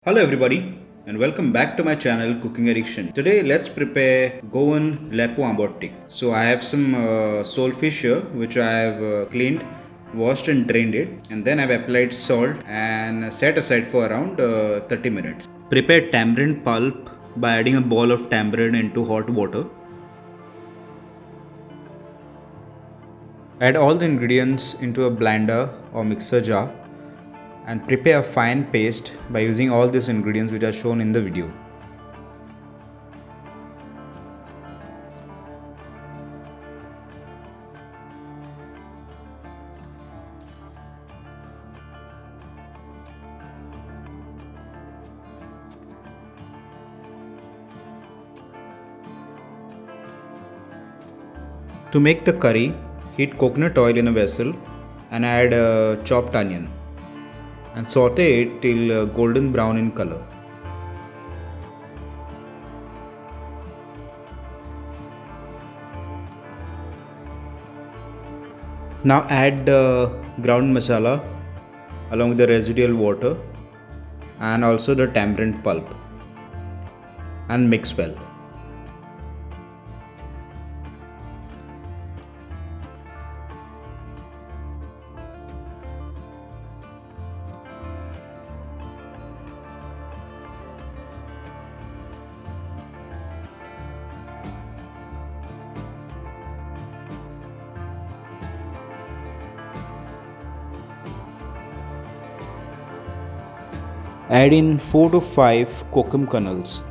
Hello everybody and welcome back to my channel Cooking Addiction. Today let's prepare Goan Lepo Ambot tik. So I have some sole fish here which I have cleaned, washed and drained it, and then I've applied salt and set aside for around 30 minutes. Prepare tamarind pulp by adding a ball of tamarind into hot water. Add all the ingredients into a blender or mixer jar and prepare a fine paste by using all these ingredients which are shown in the video. To make the curry, heat coconut oil in a vessel and add chopped onion and saute it till golden brown in color. Now add the ground masala along with the residual water and also the tamarind pulp and mix well. Add in 4 to 5 kokum kernels.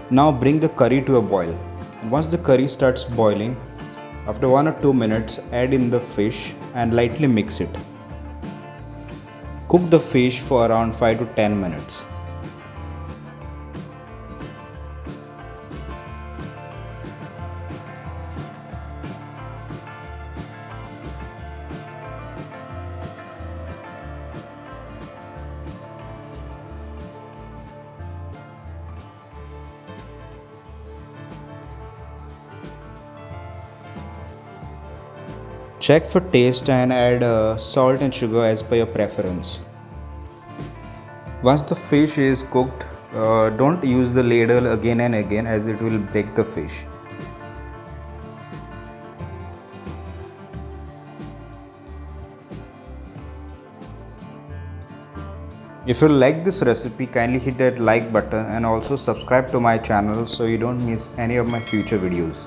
Now bring the curry to a boil. Once the curry starts boiling, after 1 or 2 minutes, add in the fish and lightly mix it. Cook the fish for around 5 to 10 minutes. Check for taste and add salt and sugar as per your preference. Once the fish is cooked, don't use the ladle again and again as it will break the fish. If you like this recipe, kindly hit that like button and also subscribe to my channel so you don't miss any of my future videos.